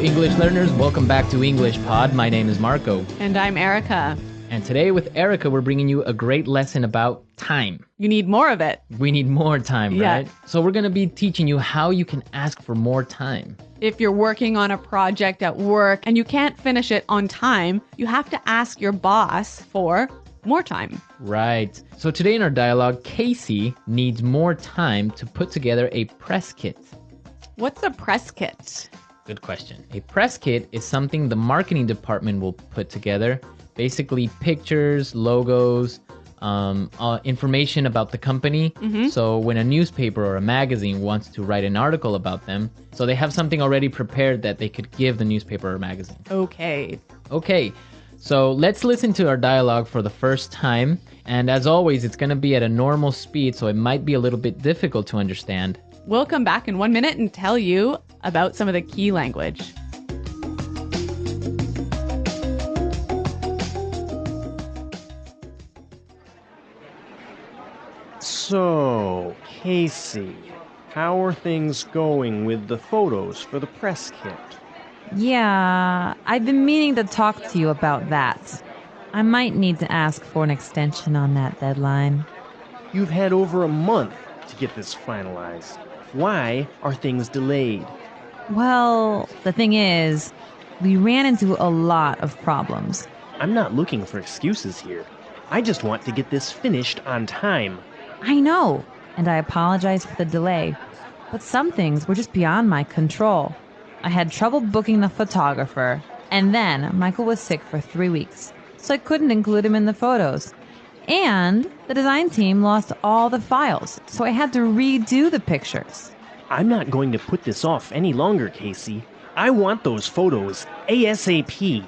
English learners. Welcome back to EnglishPod. My name is Marco. And I'm Erica. And today with Erica, we're bringing you a great lesson about time. You need more of it. We need more time, right? So we're going to be teaching you how you can ask for more time. If you're working on a project at work and you can't finish it on time, you have to ask your boss for more time. Right. So today in our dialogue, Casey needs more time to put together a press kit. What's a press kit? Good question. A press kit is something the marketing department will put together. Basically pictures, logos, information about the company. So when a newspaper or a magazine wants to write an article about them, so they have something already prepared that they could give the newspaper or magazine. Okay, so let's listen to our dialogue for the first time. And as always, it's going to be at a normal speed, so it might be a little bit difficult to understand. We'll come back in 1 minute and tell you about some of the key language. So, Casey, how are things going with the photos for the press kit? Yeah, I've been meaning to talk to you about that. I might need to ask for an extension on that deadline. You've had over a month to get this finalized. Why are things delayed? Well, the thing is, we ran into a lot of problems. I'm not looking for excuses here. I just want to get this finished on time. I know, and I apologize for the delay, but some things were just beyond my control. I had trouble booking the photographer, and then Michael was sick for 3 weeks, so I couldn't include him in the photos. And the design team lost all the files, so I had to redo the pictures. I'm not going to put this off any longer, Casey. I want those photos ASAP.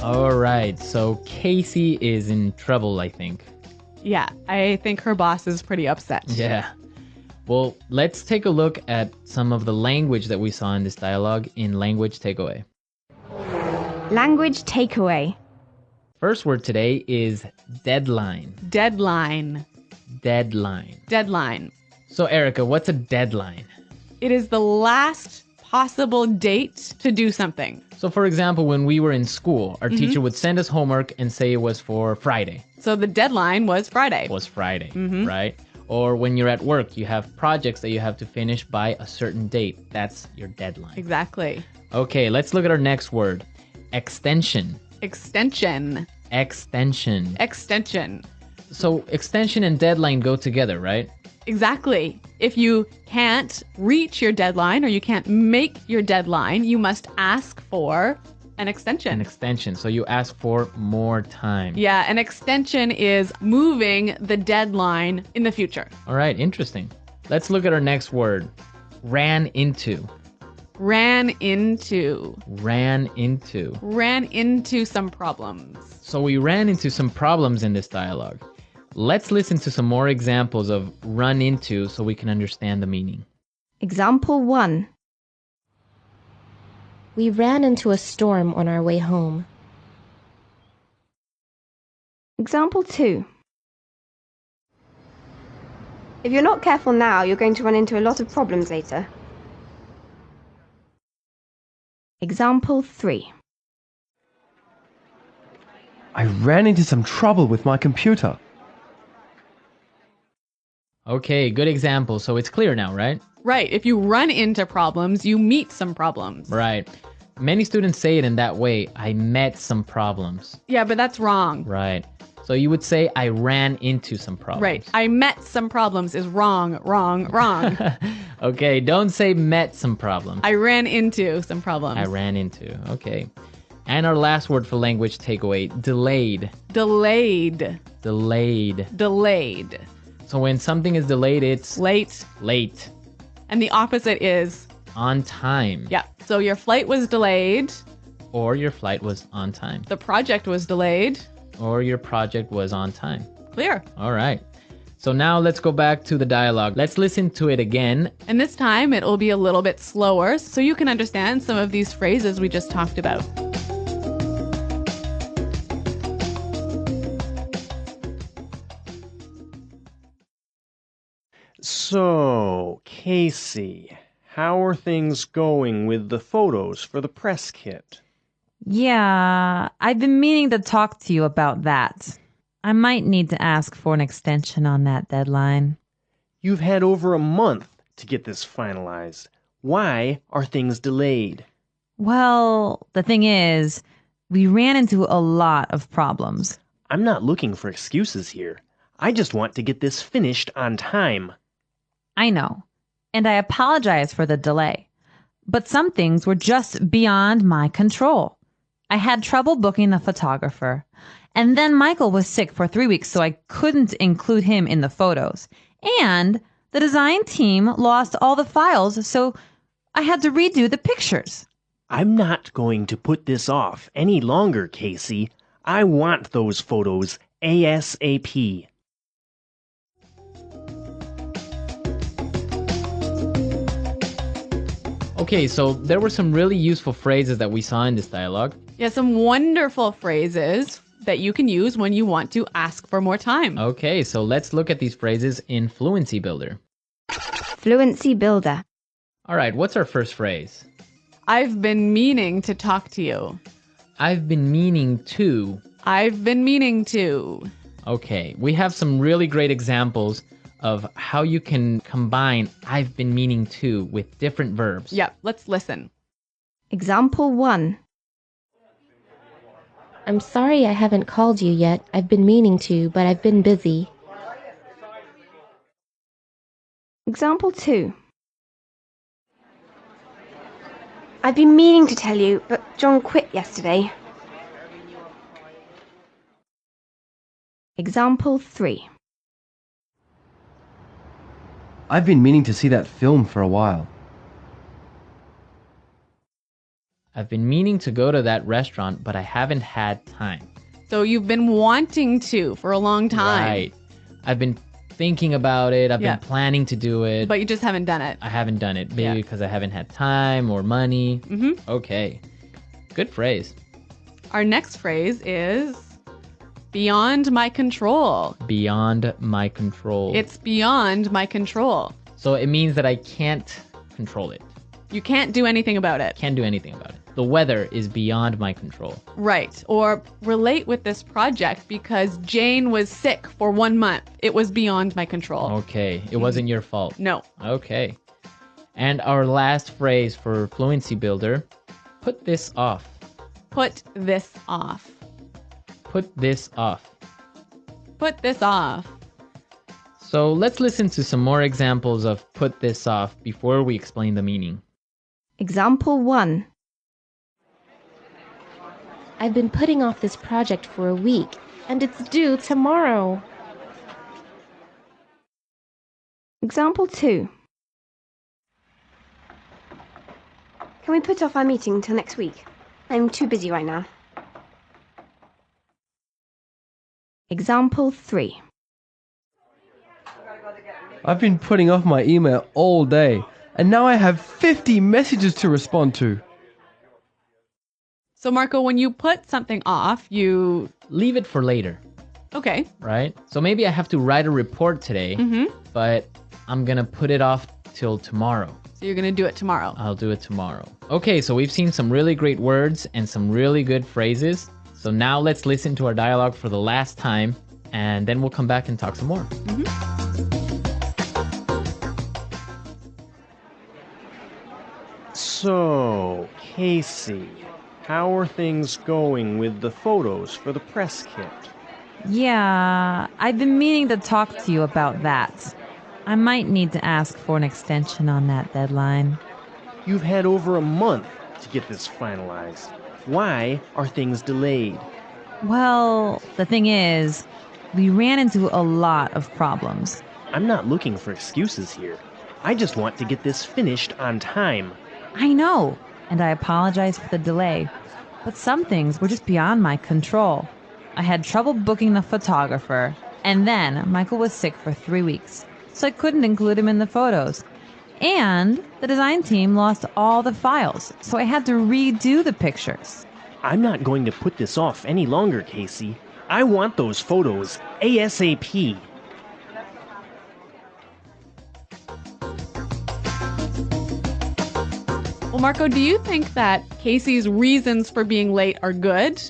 All right, so Casey is in trouble, I think. Yeah, I think her boss is pretty upset. Yeah. Well, let's take a look at some of the language that we saw in this dialogue in Language Takeaway. Language takeaway. First word today is deadline. Deadline. Deadline. Deadline. So, Erica, what's a deadline? It is the last possible date to do something. So, for example, when we were in school, our teacher would send us homework and say it was for Friday. So the deadline was Friday. Right? Or when you're at work, you have projects that you have to finish by a certain date. That's your deadline. Exactly. Okay, let's look at our next word. Extension. Extension. Extension. Extension. So extension and deadline go together, right? Exactly. If you can't reach your deadline or you can't make your deadline, you must ask for an extension. An extension. So you ask for more time. Yeah, an extension is moving the deadline in the future. All right, interesting. Let's look at our next word. Ran into. Ran into. Ran into. Ran into some problems. So we ran into some problems in this dialogue. Let's listen to some more examples of run into so we can understand the meaning. Example 1. We ran into a storm on our way home. Example 2. If you're not careful now, you're going to run into a lot of problems later. Example 3. I ran into some trouble with my computer. Okay, good example. So it's clear now, right? Right. If you run into problems, you meet some problems. Right. Many students say it in that way. I met some problems. Yeah, but that's wrong. Right. So you would say I ran into some problems. Right. I met some problems is wrong, wrong, wrong. Okay, don't say met some problems. I ran into some problems. I ran into. Okay. And our last word for language takeaway, delayed. Delayed. Delayed. Delayed. So when something is delayed, it's Late. late. And the opposite is? On time. Yeah. So your flight was delayed. Or your flight was on time. The project was delayed. Or your project was on time. Clear. All right. So now let's go back to the dialogue. Let's listen to it again. And this time it will be a little bit slower so you can understand some of these phrases we just talked about. So, Casey, how are things going with the photos for the press kit? Yeah, I've been meaning to talk to you about that. I might need to ask for an extension on that deadline. You've had over a month to get this finalized. Why are things delayed? Well, the thing is, we ran into a lot of problems. I'm not looking for excuses here. I just want to get this finished on time. I know, and I apologize for the delay. But some things were just beyond my control. I had trouble booking the photographer. And then Michael was sick for 3 weeks, so I couldn't include him in the photos. And the design team lost all the files, so I had to redo the pictures. I'm not going to put this off any longer, Casey. I want those photos ASAP. Okay, so there were some really useful phrases that we saw in this dialogue. Yeah, some wonderful phrases that you can use when you want to ask for more time. Okay, so let's look at these phrases in Fluency Builder. Fluency Builder. All right, what's our first phrase? I've been meaning to talk to you. I've been meaning to. I've been meaning to. Okay, we have some really great examples of how you can combine I've been meaning to with different verbs. Yep, let's listen. Example 1. I'm sorry I haven't called you yet. I've been meaning to, but I've been busy. Example 2. I've been meaning to tell you, but John quit yesterday. Example 3. I've been meaning to see that film for a while. I've been meaning to go to that restaurant, but I haven't had time. So you've been wanting to for a long time. Right. I've been thinking about it. I've Yeah. been planning to do it. But you just haven't done it. I haven't done it. Maybe Yeah. because I haven't had time or money. Mm-hmm. Okay. Good phrase. Our next phrase is beyond my control. Beyond my control. It's beyond my control. So it means that I can't control it. You can't do anything about it. Can't do anything about it. The weather is beyond my control. Right. Or relate with this project because Jane was sick for 1 month. It was beyond my control. Okay. It wasn't your fault. No. Okay. And our last phrase for Fluency Builder, put this off. Put this off. Put this off. Put this off. So let's listen to some more examples of put this off before we explain the meaning. Example 1. I've been putting off this project for a week, and it's due tomorrow. Example 2. Can we put off our meeting till next week? I'm too busy right now. Example 3. I've been putting off my email all day, and now I have 50 messages to respond to. So Marco, when you put something off, you... Leave it for later, Okay. right? So maybe I have to write a report today, but I'm going to put it off till tomorrow. So you're going to do it tomorrow. I'll do it tomorrow. Okay, so we've seen some really great words and some really good phrases. So now let's listen to our dialogue for the last time, and then we'll come back and talk some more. So, Casey, how are things going with the photos for the press kit? Yeah, I've been meaning to talk to you about that. I might need to ask for an extension on that deadline. You've had over a month to get this finalized. Why are things delayed? Well, the thing is, we ran into a lot of problems. I'm not looking for excuses here. I just want to get this finished on time. I know, and I apologize for the delay. But some things were just beyond my control. I had trouble booking the photographer, and then Michael was sick for 3 weeks, so I couldn't include him in the photos. And the design team lost all the files, so I had to redo the pictures. I'm not going to put this off any longer, Casey. I want those photos ASAP. Well, Marco, do you think that Casey's reasons for being late are good?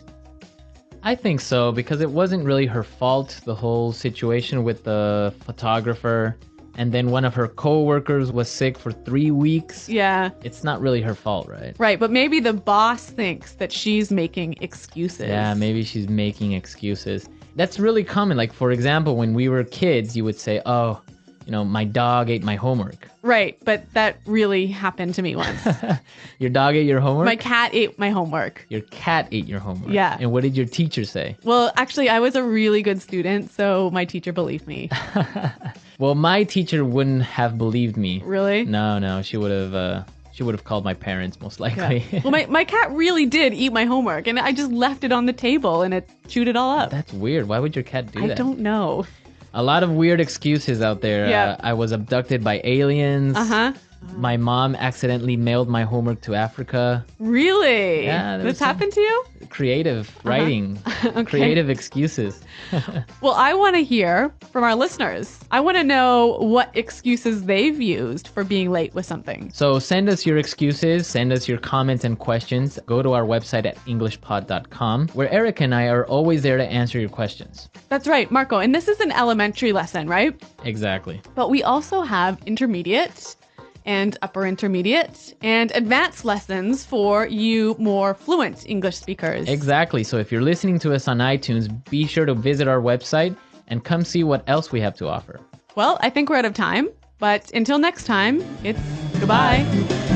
I think so, because it wasn't really her fault, the whole situation with the photographer. And then one of her co-workers was sick for 3 weeks. Yeah. It's not really her fault, right? Right, but maybe the boss thinks that she's making excuses. Yeah, maybe she's making excuses. That's really common. Like, for example, when we were kids, you would say, oh, my dog ate my homework. Right, but that really happened to me once. Your dog ate your homework? My cat ate my homework. Your cat ate your homework? Yeah. And what did your teacher say? Well, actually, I was a really good student, so my teacher believed me. Well, my teacher wouldn't have believed me. Really? No, she would have called my parents most likely. Yeah. Well, my cat really did eat my homework, and I just left it on the table, and it chewed it all up. That's weird. Why would your cat do that? I don't know. A lot of weird excuses out there. Yeah. I was abducted by aliens. Uh-huh. My mom accidentally mailed my homework to Africa. Really? Yeah. This happened to you? Creative writing. Okay. Creative excuses. Well, I want to hear from our listeners. I want to know what excuses they've used for being late with something. So send us your excuses, send us your comments and questions. Go to our website at EnglishPod.com, where Eric and I are always there to answer your questions. That's right, Marco. And this is an elementary lesson, right? Exactly. But we also have intermediate and upper intermediate and advanced lessons for you more fluent English speakers. Exactly. So if you're listening to us on iTunes, be sure to visit our website and come see what else we have to offer. Well, I think we're out of time, but until next time, it's goodbye. Bye.